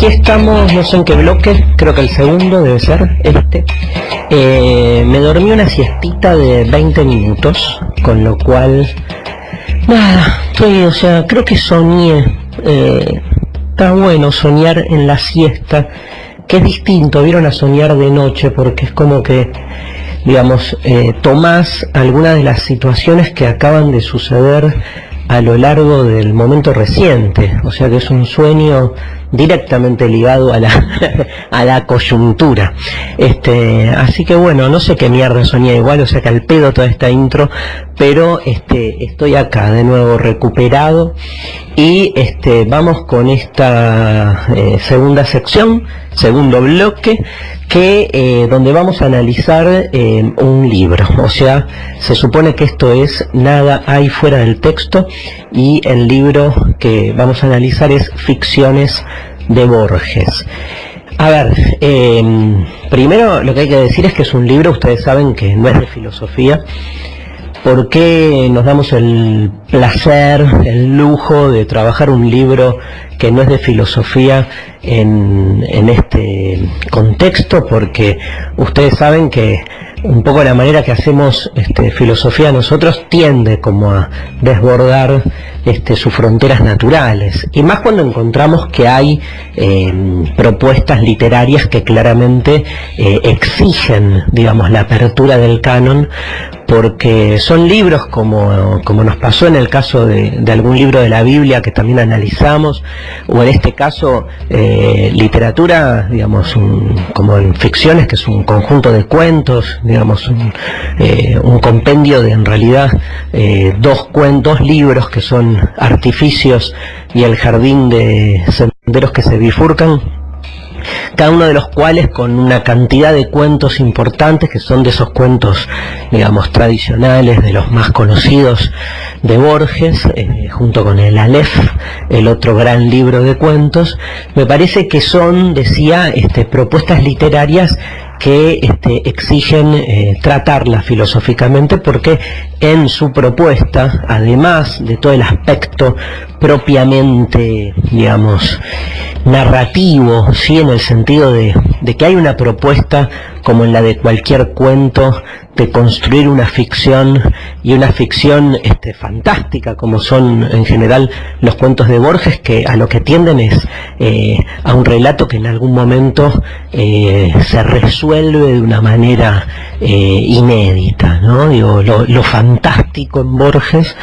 Aquí estamos, no sé en qué bloque, creo que el segundo debe ser este. Me dormí una siestita de 20 minutos, con lo cual, nada, creo que soñé. Está bueno soñar en la siesta, que es distinto, vieron, a soñar de noche, porque es como que, digamos, tomás algunas de las situaciones que acaban de suceder a lo largo del momento reciente, o sea que es un sueño directamente ligado a la coyuntura. Así que bueno, no sé qué mierda soñé igual, o sea que al pedo toda esta intro, pero estoy acá de nuevo recuperado y vamos con esta segunda sección, segundo bloque, que donde vamos a analizar un libro. O sea, se supone que esto es Nada hay fuera del texto, y el libro que vamos a analizar es Ficciones de Borges. A ver, primero lo que hay que decir es que es un libro, ustedes saben que no es de filosofía. ¿Por qué nos damos el placer, el lujo de trabajar un libro que no es de filosofía en este contexto? Porque ustedes saben que un poco la manera que hacemos filosofía nosotros tiende como a desbordar sus fronteras naturales, y más cuando encontramos que hay propuestas literarias que claramente exigen, digamos, la apertura del canon, porque son libros como nos pasó en el caso de algún libro de la Biblia que también analizamos, o en este caso literatura, digamos, como en Ficciones, que es un conjunto de cuentos, digamos, un compendio de, en realidad, dos libros que son Artificios y El jardín de senderos que se bifurcan, cada uno de los cuales con una cantidad de cuentos importantes, que son de esos cuentos, digamos, tradicionales, de los más conocidos de Borges, junto con el Aleph, el otro gran libro de cuentos. Me parece que son, decía, propuestas literarias que exigen tratarla filosóficamente, porque en su propuesta, además de todo el aspecto propiamente, digamos, narrativo, sí, en el sentido de que hay una propuesta, como en la de cualquier cuento, de construir una ficción, y una ficción fantástica, como son en general los cuentos de Borges, que a lo que tienden es a un relato que en algún momento se resuelve de una manera inédita, ¿no? Digo, lo fantástico en Borges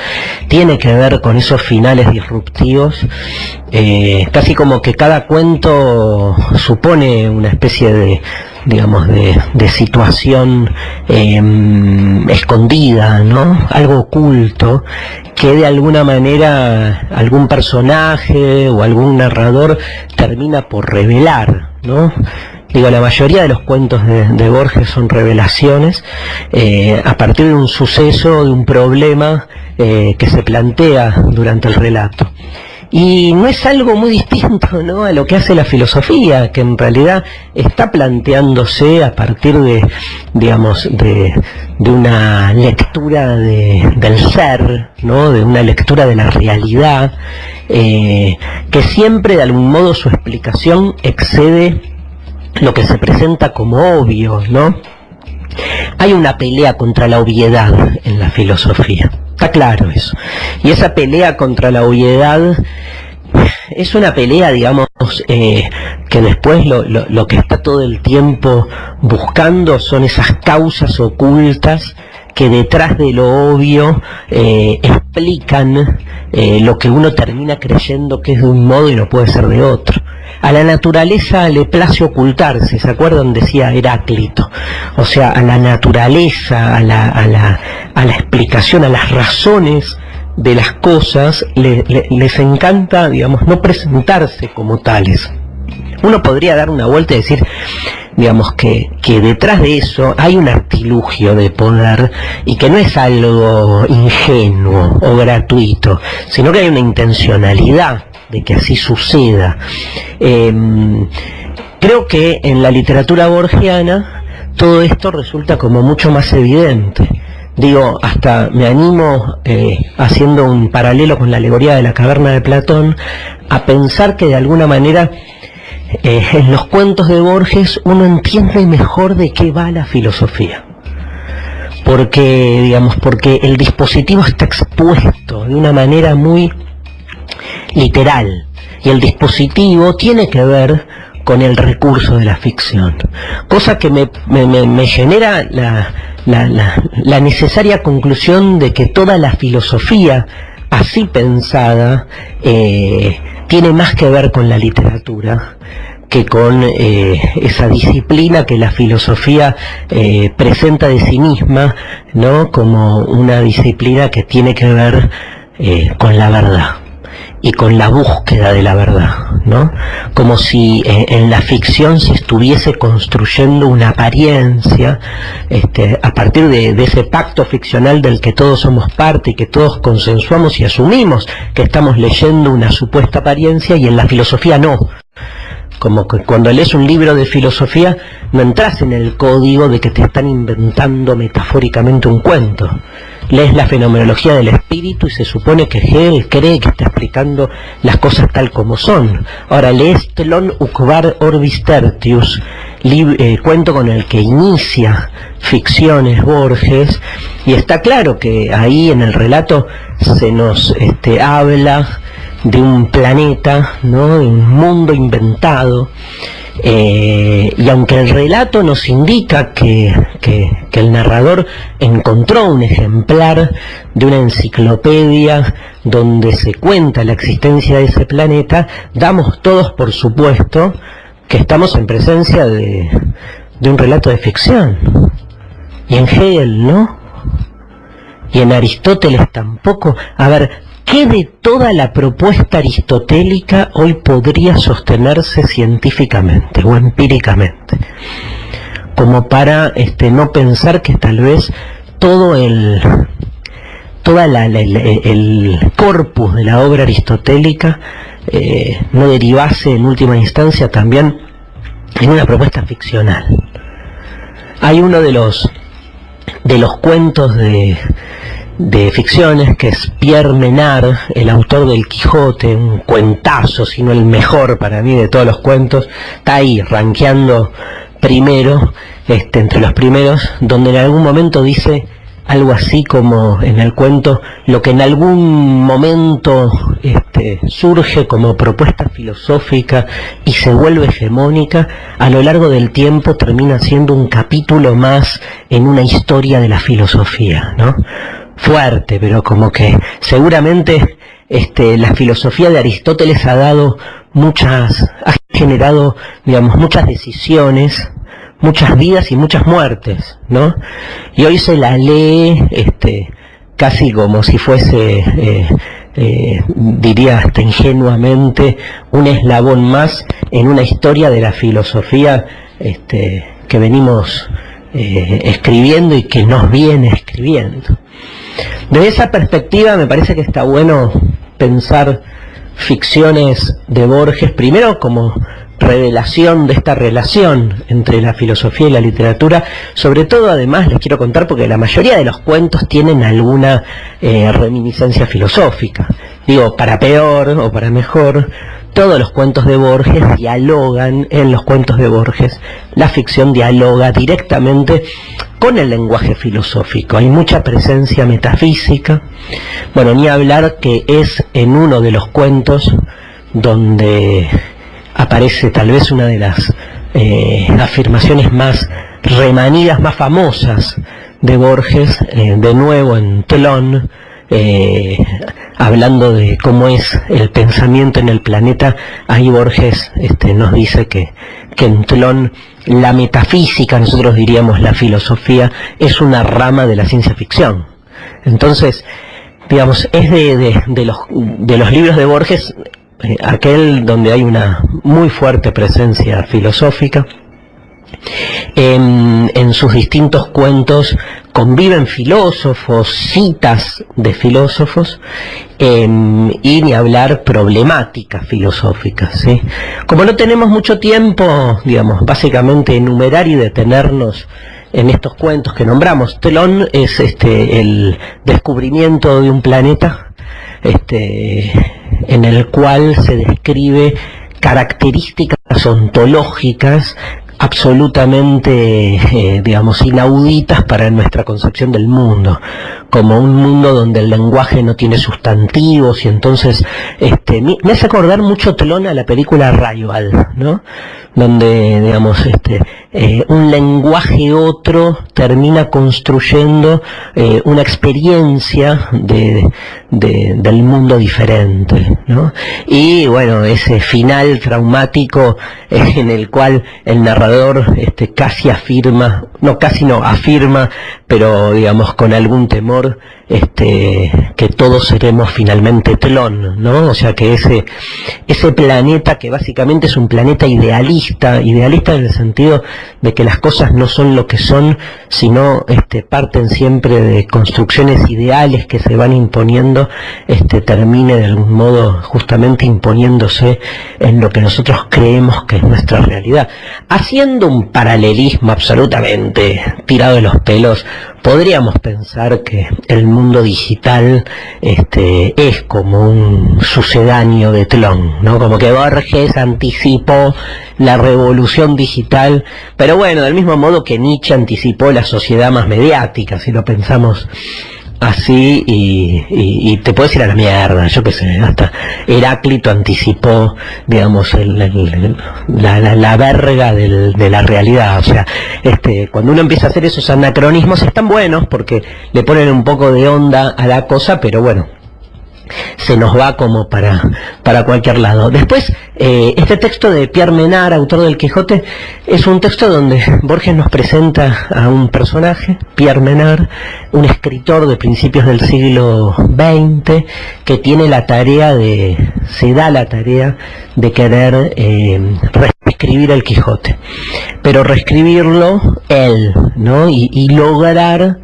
tiene que ver con esos finales disruptivos, casi como que cada cuento supone una especie de, digamos, de situación escondida, ¿no? Algo oculto, que de alguna manera algún personaje o algún narrador termina por revelar, ¿no? Digo, la mayoría de los cuentos de Borges son revelaciones a partir de un suceso, de un problema que se plantea durante el relato. Y no es algo muy distinto, ¿no?, a lo que hace la filosofía, que en realidad está planteándose a partir de, digamos, de una lectura del ser, ¿no?, de una lectura de la realidad, que siempre de algún modo su explicación excede lo que se presenta como obvio, ¿no? Hay una pelea contra la obviedad en la filosofía, está claro eso. Y esa pelea contra la obviedad es una pelea, digamos, que después lo que está todo el tiempo buscando son esas causas ocultas que detrás de lo obvio explican lo que uno termina creyendo que es de un modo y no puede ser de otro. A la naturaleza le place ocultarse, ¿se acuerdan? Decía Heráclito. O sea, a la naturaleza, a la explicación, a las razones de las cosas, les encanta, digamos, no presentarse como tales. Uno podría dar una vuelta y decir, digamos, que detrás de eso hay un artilugio de poder, y que no es algo ingenuo o gratuito, sino que hay una intencionalidad de que así suceda. Creo que en la literatura borgiana todo esto resulta como mucho más evidente. Digo, hasta me animo, haciendo un paralelo con la alegoría de la caverna de Platón, a pensar que de alguna manera en los cuentos de Borges uno entiende mejor de qué va la filosofía. Porque el dispositivo está expuesto de una manera muy literal, y el dispositivo tiene que ver con el recurso de la ficción, cosa que me genera la necesaria conclusión de que toda la filosofía así pensada tiene más que ver con la literatura que con esa disciplina que la filosofía presenta de sí misma, ¿no?, como una disciplina que tiene que ver con la verdad y con la búsqueda de la verdad, ¿no? Como si en la ficción se estuviese construyendo una apariencia a partir de ese pacto ficcional del que todos somos parte y que todos consensuamos y asumimos que estamos leyendo una supuesta apariencia, y en la filosofía no. Como que cuando lees un libro de filosofía no entras en el código de que te están inventando metafóricamente un cuento. Lees la fenomenología del espíritu y se supone que Hegel cree que está explicando las cosas tal como son. Ahora lees Telón Ucbar Orbis Tertius, cuento con el que inicia Ficciones Borges, y está claro que ahí en el relato se nos habla de un planeta, ¿no?, de un mundo inventado, y aunque el relato nos indica que el narrador encontró un ejemplar de una enciclopedia donde se cuenta la existencia de ese planeta, damos todos por supuesto que estamos en presencia de un relato de ficción. Y en Hegel no, y en Aristóteles tampoco. A ver, ¿qué de toda la propuesta aristotélica hoy podría sostenerse científicamente o empíricamente? Como para no pensar que tal vez todo el corpus de la obra aristotélica no derivase en última instancia también en una propuesta ficcional. Hay uno de los cuentos de ficciones, que es Pierre Menard, el autor del Quijote, un cuentazo, si no el mejor para mí de todos los cuentos, está ahí rankeando primero, entre los primeros, donde en algún momento dice algo así como en el cuento: lo que en algún momento surge como propuesta filosófica y se vuelve hegemónica, a lo largo del tiempo termina siendo un capítulo más en una historia de la filosofía, ¿no? Fuerte, pero como que seguramente la filosofía de Aristóteles ha generado, muchas decisiones, muchas vidas y muchas muertes, ¿no? Y hoy se la lee casi como si fuese, diría hasta ingenuamente, un eslabón más en una historia de la filosofía que venimos escribiendo y que nos viene escribiendo. Desde esa perspectiva me parece que está bueno pensar Ficciones de Borges, primero como revelación de esta relación entre la filosofía y la literatura. Sobre todo, además, les quiero contar, porque la mayoría de los cuentos tienen alguna reminiscencia filosófica. Digo, para peor o para mejor, todos los cuentos de Borges dialogan. En los cuentos de Borges la ficción dialoga directamente con el lenguaje filosófico. Hay mucha presencia metafísica. Bueno, ni hablar que es en uno de los cuentos donde aparece tal vez una de las afirmaciones más remanidas, más famosas de Borges, de nuevo en Telón, hablando de cómo es el pensamiento en el planeta. Ahí Borges nos dice que en Telón la metafísica, nosotros diríamos la filosofía, es una rama de la ciencia ficción. Entonces, digamos, es de los libros de Borges aquel donde hay una muy fuerte presencia filosófica. En sus distintos cuentos conviven filósofos, citas de filósofos, y ni hablar problemáticas filosóficas, ¿sí? Como no tenemos mucho tiempo, digamos, básicamente enumerar y detenernos en estos cuentos que nombramos. Telón es el descubrimiento de un planeta en el cual se describe características ontológicas absolutamente, digamos, inauditas para nuestra concepción del mundo, como un mundo donde el lenguaje no tiene sustantivos, y entonces me hace acordar mucho Telón a la película Rival, ¿no? Donde, digamos, un lenguaje otro termina construyendo una experiencia del mundo diferente, ¿no? Y bueno, ese final traumático en el cual el narrador casi afirma, no casi no, afirma, pero digamos con algún temor, que todos seremos finalmente Telón, ¿no? O sea que ese planeta, que básicamente es un planeta idealista en el sentido de que las cosas no son lo que son, sino parten siempre de construcciones ideales que se van imponiendo, termine de algún modo justamente imponiéndose en lo que nosotros creemos que es nuestra realidad. Haciendo un paralelismo absolutamente tirado de los pelos, podríamos pensar que el mundo digital es como un sucedáneo de Telón, ¿no? Como que Borges anticipó la revolución digital, pero bueno, del mismo modo que Nietzsche anticipó la sociedad más mediática, si lo pensamos así, y te puedes ir a la mierda, yo qué sé, hasta Heráclito anticipó, digamos, la verga de la realidad. O sea, cuando uno empieza a hacer esos anacronismos están buenos porque le ponen un poco de onda a la cosa, pero bueno, se nos va como para cualquier lado. Después, este texto de Pierre Menard, autor del Quijote, es un texto donde Borges nos presenta a un personaje, Pierre Menard, un escritor de principios del siglo XX, que tiene se da la tarea de querer reescribir el Quijote, pero reescribirlo él, ¿no? Y lograr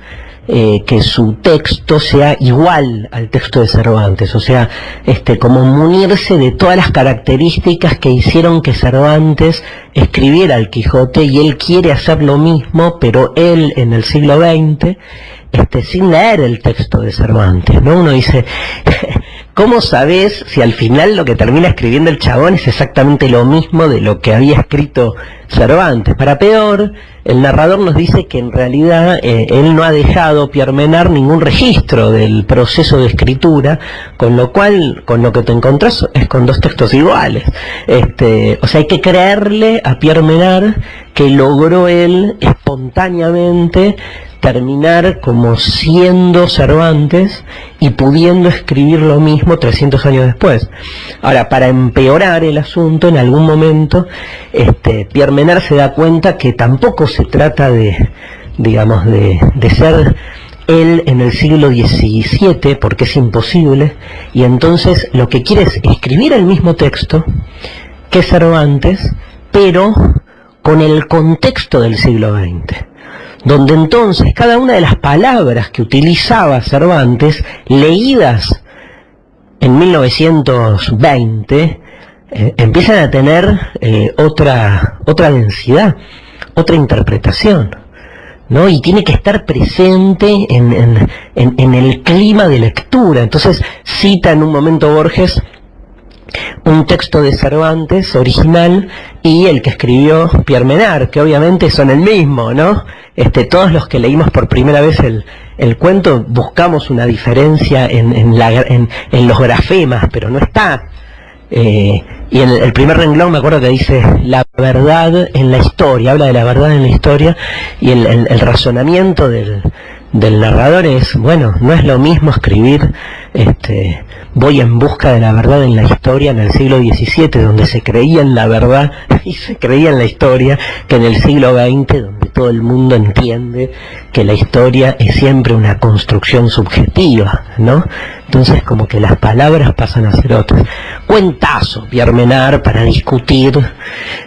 que su texto sea igual al texto de Cervantes, o sea, como munirse de todas las características que hicieron que Cervantes escribiera el Quijote, y él quiere hacer lo mismo, pero él en el siglo XX, sin leer el texto de Cervantes, ¿no? Uno dice, ¿cómo sabés si al final lo que termina escribiendo el chabón es exactamente lo mismo de lo que había escrito Cervantes? Para peor, el narrador nos dice que en realidad él no ha dejado, Pierre Menard, ningún registro del proceso de escritura, con lo cual, con lo que te encontrás es con dos textos iguales. O sea, hay que creerle a Pierre Menard que logró él espontáneamente terminar como siendo Cervantes y pudiendo escribir lo mismo 300 años después. Ahora, para empeorar el asunto, en algún momento Pierre Menard se da cuenta que tampoco se trata de, digamos, de ser él en el siglo XVII, porque es imposible, y entonces lo que quiere es escribir el mismo texto que Cervantes, pero con el contexto del siglo XX, donde entonces cada una de las palabras que utilizaba Cervantes, leídas en 1920, empiezan a tener otra densidad, otra interpretación, ¿no? Y tiene que estar presente en el clima de lectura. Entonces cita en un momento Borges un texto de Cervantes original y el que escribió Pierre Menard, que obviamente son el mismo, ¿no? Todos los que leímos por primera vez el cuento buscamos una diferencia en los grafemas, pero no está. Y en el primer renglón me acuerdo que dice la verdad en la historia, habla de la verdad en la historia, y el razonamiento del narrador es, bueno, no es lo mismo escribir voy en busca de la verdad en la historia en el siglo XVII, donde se creía en la verdad y se creía en la historia, que en el siglo XX, donde todo el mundo entiende que la historia es siempre una construcción subjetiva, ¿no? Entonces como que las palabras pasan a ser otras. Cuentazo, Pierre Menard, para discutir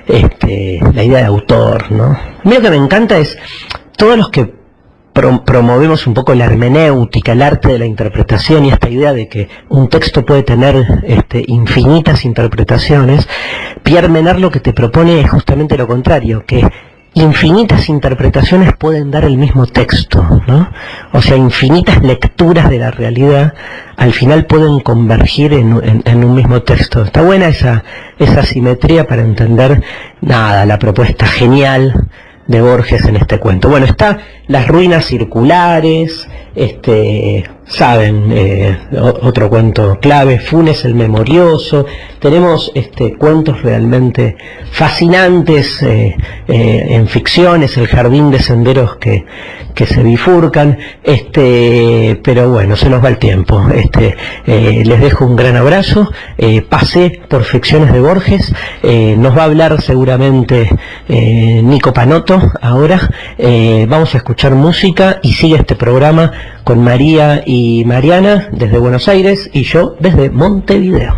la idea de autor, ¿no? A mí lo que me encanta es todos los que promovemos un poco la hermenéutica, el arte de la interpretación, y esta idea de que un texto puede tener infinitas interpretaciones. Pierre Menard lo que te propone es justamente lo contrario, que infinitas interpretaciones pueden dar el mismo texto, ¿no? O sea, infinitas lecturas de la realidad al final pueden convergir en un mismo texto. Está buena esa simetría para entender, nada, la propuesta genial de Borges en este cuento. Bueno, está Las ruinas circulares, saben, otro cuento clave, Funes el memorioso. Tenemos cuentos realmente fascinantes en ficciones, El jardín de senderos que se bifurcan, pero bueno, se nos va el tiempo. Les dejo un gran abrazo. Pasé por Ficciones de Borges. Nos va a hablar seguramente Nico Panotto ahora. Vamos a escuchar música y sigue este programa con María y Mariana desde Buenos Aires y yo desde Montevideo.